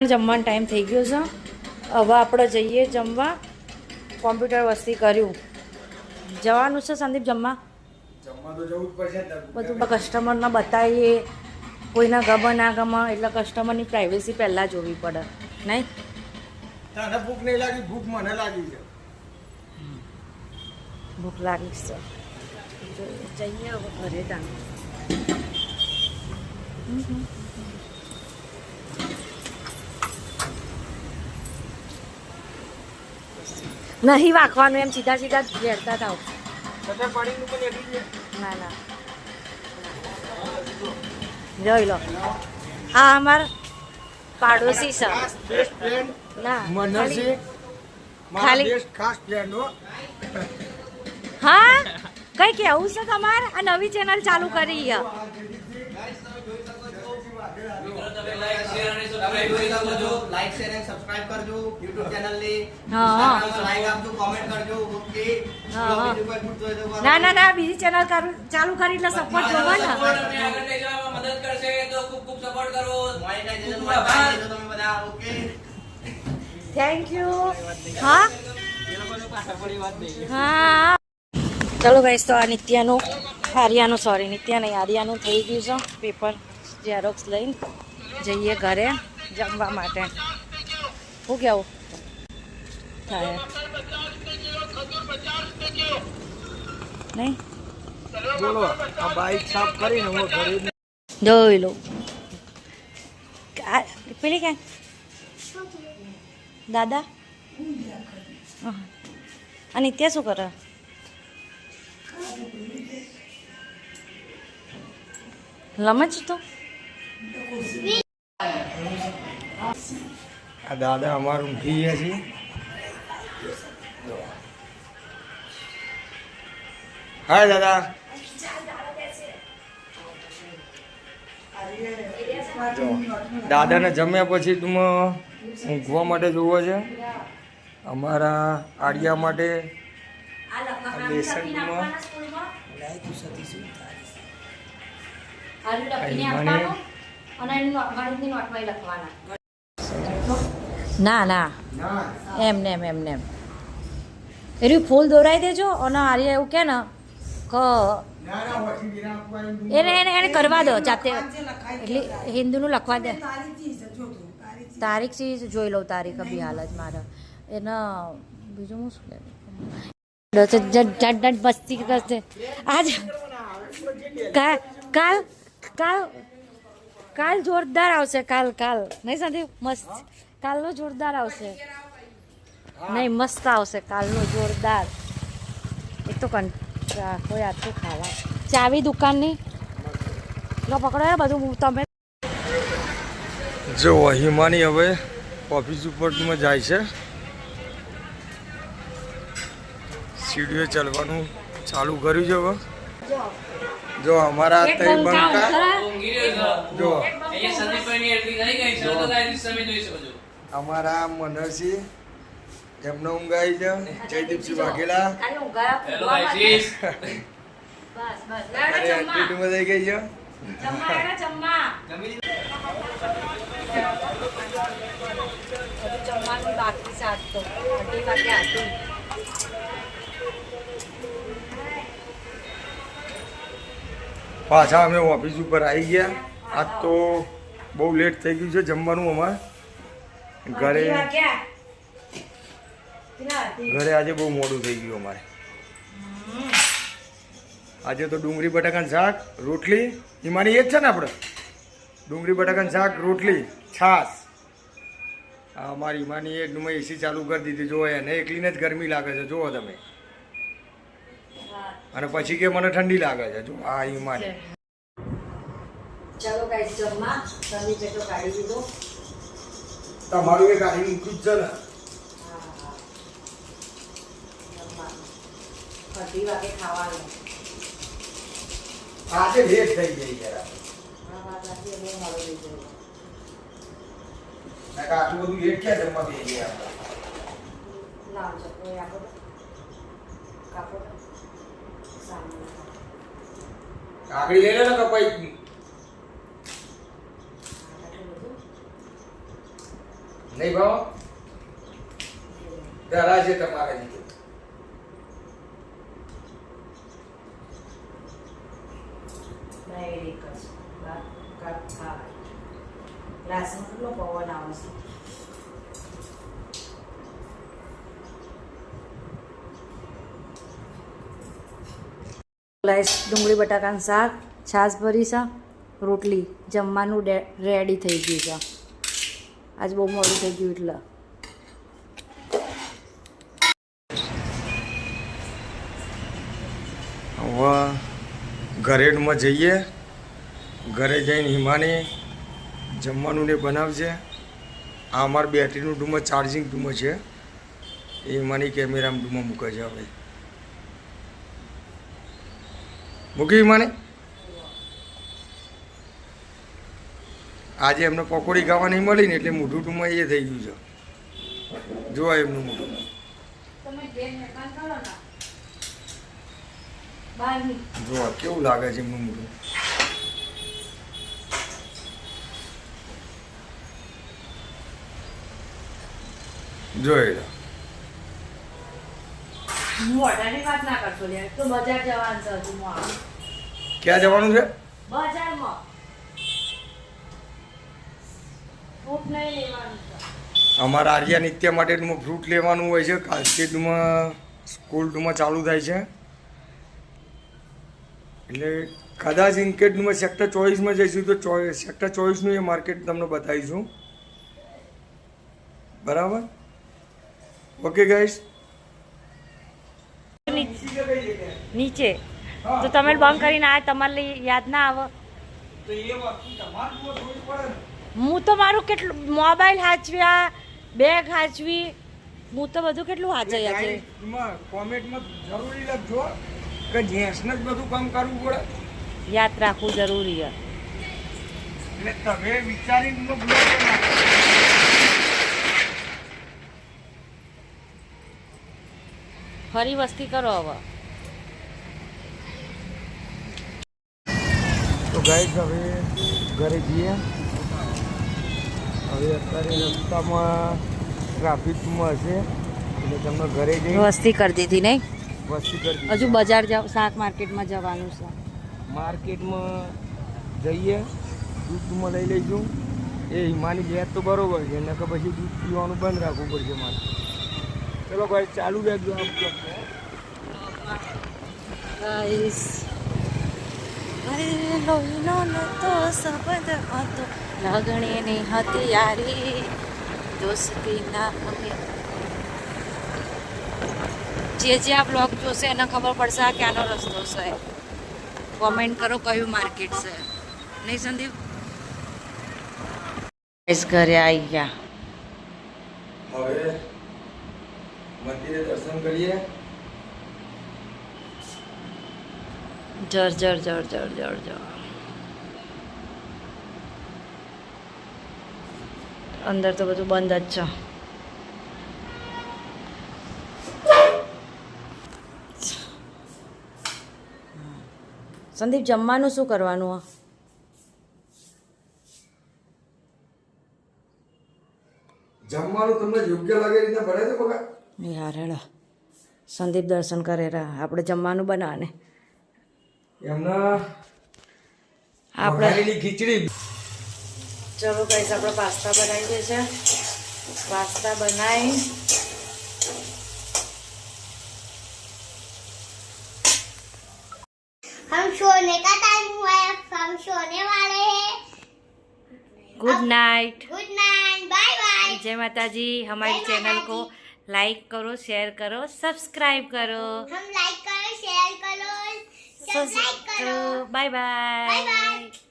જમવાનો ટાઈમ થઈ ગયો છે. હવે આપણે જઈએ જમવા. કોમ્પ્યુટર વસ્તી કર્યું, જવાનું છે સંદીપ જમવા. તો જવું જ પડશે. બધું કસ્ટમરને બતાવીએ, કોઈને ગમે ના ગમે એટલે કસ્ટમરની પ્રાઇવેસી પહેલાં જોવી પડે નહીં. તને ભૂખ નહીં લાગી? ભૂખ મને લાગી છે. ભૂખ લાગી છે, જઈએ હવે ઘરે તાને. નહીં વાંખવાનું, એમ સીધા સીધા ઘેરતા થાવ. ના ના જોઈ લો, આ અમારા પાડોશી છે. ના ખાલી હા કઈ કેવું છે તમારે? આ નવી ચેનલ ચાલુ કરી છે. ના ના ના, બીજી ચેનલ ચાલુ કરી એટલે સપોર્ટ જોવો ને. Thank you. હા હા ચલો ગાઈસ, તો આ નિત્યાનું આર્યાનું, સોરી નિત્યા નહીં આર્યાનું થઈ ગયું છે પેપર. ઝેરોક્સ લઈને જઈએ ઘરે જમવા માટે. શું કેવું થાય નહીં? બોલો, આ બાઈક સાફ કરીને હું ઘરે જોઈ લો. પેલી ક્યાં દાદા? આ નિત્યા શું કરે? લમચ તો આ દાદા અમારું ઊંઘી ગયા છીએ. હા દાદા, દાદાને જમ્યા પછી તમે ઊંઘવા માટે જોવો છે. અમારા આડિયા માટે લેસનમાં ના ના એમને એમને એનું ફૂલ દોરાઈ દેજો. અને આર્ય એવું કે ને કે એને કરવા દો જાતે, એટલે હિન્દુનું લખવા દે. તારીખ ચીજ જોઈ લઉં, તારીખ બી હાલ જ મારે એને. બીજું હું શું લે મસ્તી કરશે આજ. કાલ કાલ કાલ જોરદાર આવશે. કાલ નહીં સંદીપ? મસ્ત કાલનો જોરદાર આવશે. નહીં મસ્ત આવશે કાલનો જોરદાર. એક તો કોઈ આટલું ખાવા ચાવી દુકાનની લો પકડો બધું તમે. જો હિમાની હવે ઓફિસ ઉપર જાય છે. સીડીઓ ચાલવાનું ચાલુ કર્યું છે. હવે જો અમારા અમારા મનરસિંહ એમનો ઊંઘાઈ છે. જયદીપસિંહ વાઘેલા એટીટ્યુડમાં થઈ ગઈ છે. પાછા અમે ઓફિસ ઉપર આવી ગયા. આજ તો બહુ લેટ થઈ ગયું છે જમવાનું અમારે. ઘરે આજે બહુ મોડું થઈ ગયું અમારે. આજે તો ડુંગળી બટાકાનું શાક, રોટલી. હિમાની એ જ છે ને આપણે? ડુંગળી બટાકાનું શાક, રોટલી, છાશ. હા અમારી હિમાની એ મેં એસી ચાલુ કરી દીધી. જો એને એકલીને જ ગરમી લાગે છે, જુઓ તમે. અને પછી કે મને ઠંડી લાગે છે. જો આ હિમાની. ચાલો ગાઈસ જમવા. તમે પેટો કાઢી દીધો. તમારું એ કાઢી મૂક્યું જ છે ને? અઢી વાગે ખાવાનું. આજે લેટ થઈ ગઈ યાર. આટલું બધું લેટ ક્યાં જમવા થઈ ગયા? કાકડી લઈ લે ને કપાઈ. નહીં ભાવ ઘરા છે તમારે ગ્લાસમાં કેટલો પવન આવે છે. ડુંગળી બટાકાનું શાક, છાશ ભરી છે, રોટલી, જમવાનું રેડી થઈ ગયું છે. આજ બહુ મોડું થઈ ગયું એટલે હવે ઘરેમાં જઈએ. ઘરે જઈને હિમાની જમવાનું ને બનાવશે. આ અમારા બેટરીનું ડૂમમાં ચાર્જિંગ ડૂમમાં છે એ હિમાની કેમેરામાં ડૂમમાં મૂકે છે. હવે મૂકી હિમાની. આજે એમને પકોડી ખાવા નહીં મળી ને એટલે મોઢું ડૂમમાં એ થઈ ગયું છે. જોવા એમનું મોઢું જોવા કેવું લાગે છે એમનું મોઢું. જોઈ લો. મોઢાની વાત ના કરશો લે, તો બજાર જવાનું છે હજુ મોડું. ક્યાં જવાનું છે? બજારમાં ફ્રૂટ નહીં લેવાનું છે. અમારા આર્યા નિત્ય માટેનું ફ્રૂટ લેવાનું હોય છે. કાલથી સ્કૂલમાં ચાલુ થાય છે એટલે કદાચ ઇન્કેટમાં સેક્ટર 24માં જઈશું તો સેક્ટર 24નું એ માર્કેટ તમને બતાવીશું. બરાબર? Okay guys. નીચે તો તમે બંધ કરીને આ તમારે યાદ ના આવે. હું તો મારું કેટલું મોબાઈલ હાચવ્યા, બેગ હાચવી, હું તો બધું કેટલું હાચવ્યા છે. કોમેન્ટમાં જરૂરી લખજો કે જેસને જ બધું કામ કરવું પડે. યાદ રાખવું જરૂરી છે. એટલે તમે વિચારીને બ્લોગ ફરી વસ્તી કરો હવે. તો ગાઈસ હવે ઘરે જઈએ. હવે અત્યારે રસ્તામાં ટ્રાફિકમાં હશે એટલે તમને ઘરે જઈ વસ્તી કરી દીધી નહીં? વસ્તી કરી હજુ બજાર શાક માર્કેટમાં જવાનું છે. માર્કેટમાં જઈએ દૂધમાં લઈ લઈશું. એ હિમાની ગેસ તો બરોબર છે નકર પછી દૂધ પીવાનું બંધ રાખવું પડશે મારે. ચલો ભાઈ ચાલુ રાખજો આમ ગાઈસ અરે લોહીનો નતો સંબંધ હતો, લાગણીની હતી યારી, દોસ્તીના અમે. જે આ બ્લોગ જોશે એને ખબર પડશે આ ક્યાંનો રસ્તો છે. કોમેન્ટ કરો કયું માર્કેટ છે. નહીં સંદીપ? ઘરે આવી ગયા. હવે મંદિરે દર્શન કરીએ. જર જર જર જર જર જર અંદર તો બધું બંધ જ છે. સંદીપ જમવાનું શું કરવાનું? જમવાનું તમને યોગ્ય લાગે રીતે ભરે છે બગા. યાર હેડા સંદીપ દર્શન કરે રહ્યા, આપણે જમવાનું બનાવને. એમના આપણે ખીચડી. ચલો ગાઈસ આપણે પાસ્તા બનાવીએ છીએ. પાસ્તા બનાવી हम सोने का टाइम हुआ है, हम सोने वाले हैं. Good night. Good night, bye bye. जय माता जी. हमारी चैनल को लाइक करो, शेयर करो, सब्सक्राइब करो. हम लाइक करो, शेयर करो, सब्सक्राइब करो. Bye bye. Bye bye.